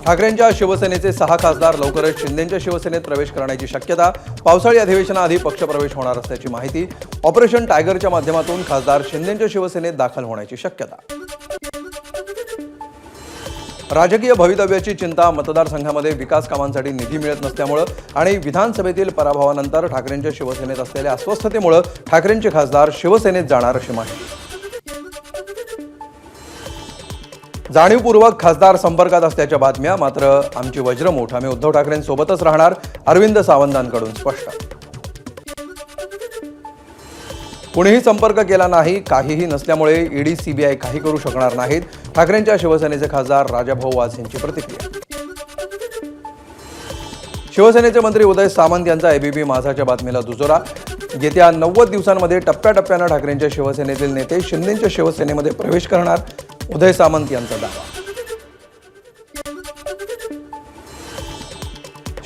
ठाकरेंच्या शिवसेनेचे 6 खासदार लवकरच शिंदेंच्या शिवसेनेत प्रवेश करण्याची शक्यता. पावसाळी अधिवेशनाआधी पक्षप्रवेश होणार असल्याची माहिती. ऑपरेशन टायगरच्या माध्यमातून खासदार शिंदेंच्या शिवसेनेत दाखल होण्याची शक्यता. राजकीय भवितव्याची चिंता. मतदारसंघामध्ये विकास कामांसाठी निधी मिळत नसल्यामुळे आणि विधानसभेतील पराभवानंतर ठाकरेंच्या शिवसेनेत असलेल्या अस्वस्थतेमुळे ठाकरेंचे खासदार शिवसेनेत जाणार अशी माहिती. जाणीवपूर्वक खासदार संपर्कात असल्याच्या बातम्या. मात्र आमची वज्रमूठ, आम्ही उद्धव ठाकरेंसोबतच राहणार, अरविंद सावंतांकडून स्पष्ट. कुणीही संपर्क केला नाही, काहीही नसल्यामुळे ईडी सीबीआय काही करू शकणार नाहीत. ठाकरेंच्या शिवसेनेचे खासदार राजाभाऊ वाझ यांची प्रतिक्रिया. शिवसेनेचे मंत्री उदय सामंत यांचा एबीपी माझाच्या बातमीला दुजोरा. येत्या 90 दिवसांमध्ये टप्प्याटप्प्यानं ठाकरेंच्या शिवसेनेतील नेते शिंदेंच्या शिवसेनेमध्ये प्रवेश करणार, उदय सामंत यांचा दावा.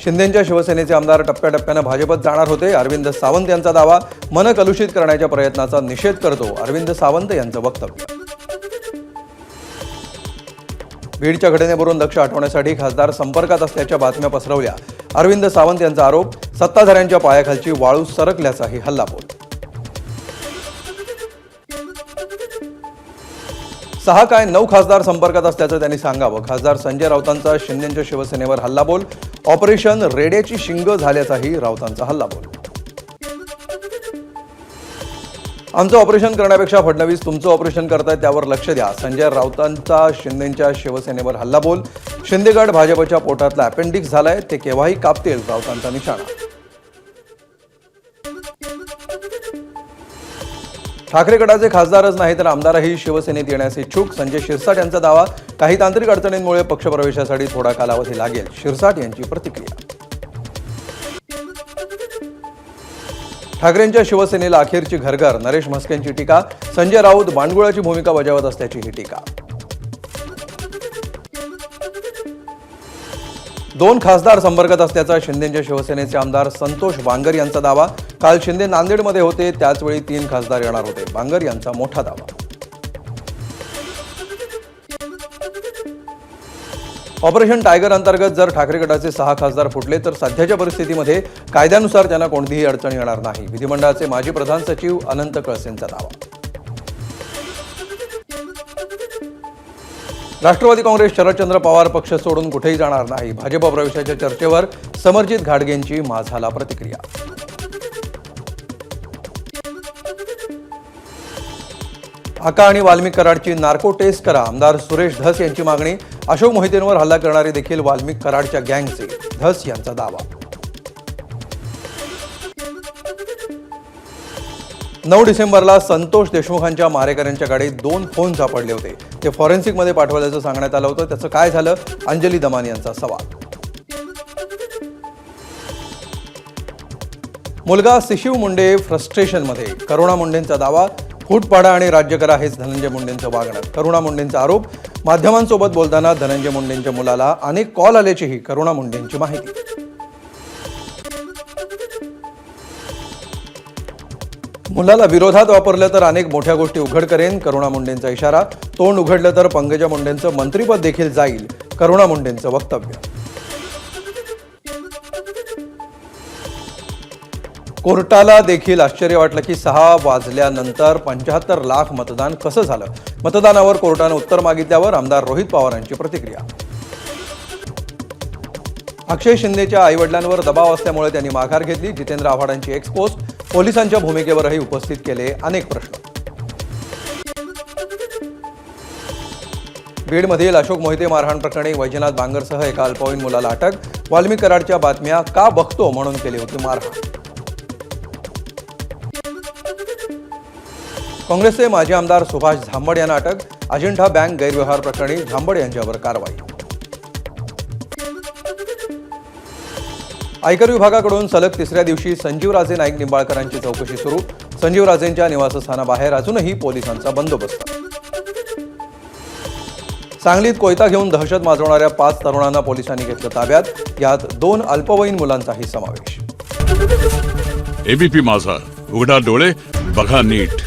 शिंदेंच्या शिवसेनेचे आमदार टप्प्याटप्प्यानं भाजपत जाणार होते, अरविंद सावंत यांचा दावा. मन कलुषित करण्याच्या प्रयत्नाचा निषेध करतो अरविंद सावंत यांचं वक्तव्य. बीडच्या घटनेवरून लक्ष हटवण्यासाठी खासदार संपर्कात असल्याच्या बातम्या पसरवल्या, अरविंद सावंत यांचा आरोप. सत्ताधाऱ्यांच्या पायाखालची वाळू सरकल्याचाही हल्लाबोल. 6 काय 9 खासदार संपर्कात असल्याचं त्यांनी सांगावं. खासदार संजय राऊतांचा शिंदेंच्या शिवसेनेवर हल्लाबोल. ऑपरेशन रेड्याची शिंग झाल्याचाही राऊतांचा हल्लाबोल. आमचं ऑपरेशन करण्यापेक्षा फडणवीस तुमचं ऑपरेशन करतायत त्यावर लक्ष द्या, संजय राऊतांचा शिंदेंच्या शिवसेनेवर हल्लाबोल. शिंदेगड भाजपच्या पोटातला अपेंडिक्स झालाय, ते केव्हाही कापतील, राऊतांचा निशाणा. ठाकरे गटाचे खासदारच नाही तर आमदारही शिवसेनेत येण्यास इच्छुक, संजय शिरसाट यांचा दावा. काही तांत्रिक अडचणींमुळे पक्षप्रवेशासाठी थोडा कालावधी लागेल, शिरसाट यांची प्रतिक्रिया. ठाकरेंच्या शिवसेनेला अखेरची घरघर, नरेश म्हस्केंची टीका. संजय राऊत बांडगुळाची भूमिका बजावत असल्याची ही टीका. 2 खासदार संपर्कात असल्याचा शिंदेंच्या शिवसेनेचे आमदार संतोष बांगर यांचा दावा. काल शिंदे नांदेडमध्ये होते, त्याचवेळी 3 खासदार येणार होते, बांगर यांचा मोठा दावा. ऑपरेशन टायगर अंतर्गत जर ठाकरे गटाचे 6 खासदार फुटले तर सध्याच्या परिस्थितीमध्ये कायद्यानुसार त्यांना कोणतीही अडचण येणार नाही, विधिमंडळाचे माजी प्रधान सचिव अनंत कळसेंचा दावा. राष्ट्रवादी काँग्रेस शरदचंद्र पवार पक्ष सोडून कुठेही जाणार नाही, भाजप प्रवेशाच्या चर्चेवर समरजित घाटगेंची माझाला प्रतिक्रिया. आका आणि वाल्मिक कराडची नार्को टेस्ट करा, आमदार सुरेश धस यांची मागणी. अशोक मोहितेंवर हल्ला करणारे देखील वाल्मिक कराडच्या गँगचे, धस यांचा दावा. 9 डिसेंबरला संतोष देशमुखांच्या मारेकऱ्यांच्या गाडीत 2 फोन सापडले होते, ते फॉरेन्सिकमध्ये पाठवल्याचं सांगण्यात आलं होतं. त्याचं काय झालं, अंजली दमान यांचा सवाल. मुलगा शिशिव मुंडे फ्रस्ट्रेशनमध्ये, करुणा मुंडेंचा दावा. फूट पाडा आणि राज्य करा हेच धनंजय मुंडेंचं वागणं, करुणा मुंडेंचा आरोप. माध्यमांसोबत बोलताना धनंजय मुंडेंच्या मुलाला अनेक कॉल आल्याचीही करुणा मुंडेंची माहिती. मुलाला विरोधात वापरलं तर अनेक मोठ्या गोष्टी उघड करेन, करुणा मुंडेंचा इशारा. तोंड उघडलं तर पंकजा मुंडेंचं मंत्रिपद देखील जाईल, करुणा मुंडेंचं वक्तव्य. कोर्टाला देखील आश्चर्य वाटलं की 6 वाजल्यानंतर 75 लाख मतदान कसं झालं. मतदानावर कोर्टानं उत्तर मागितल्यावर आमदार रोहित पवारांची प्रतिक्रिया. अक्षय शिंदेच्या आईवडिलांवर दबाव असल्यामुळे त्यांनी माघार घेतली, जितेंद्र आव्हाडांची एक्सपोस्ट. पोलिसांच्या भूमिकेवरही उपस्थित केले अनेक प्रश्न. बीडमधील अशोक मोहिते मारहाण प्रकरणी वैजनाथ बांगरसह एका अल्पवयीन मुलाला अटक. वाल्मिक कराडच्या बातम्या का बघतो म्हणून केली होती मारहाण. काँग्रेसचे माजी आमदार सुभाष झांबड यांना अटक. अजिंठा बँक गैरव्यवहार प्रकरणी झांबड यांच्यावर कारवाई. आयकर विभागाकडून सलग 3ऱ्या दिवशी संजीवराजे नाईक निंबाळकरांची चौकशी सुरू. संजीवराजेंच्या निवासस्थानाबाहेर अजूनही पोलिसांचा बंदोबस्त. सांगलीत कोयता घेऊन दहशत माजवणाऱ्या 5 तरुणांना पोलिसांनी घेतलं ताब्यात. यात 2 अल्पवयीन मुलांचाही समावेश. एबीपी माझा, उघडा डोळे बघा नीट.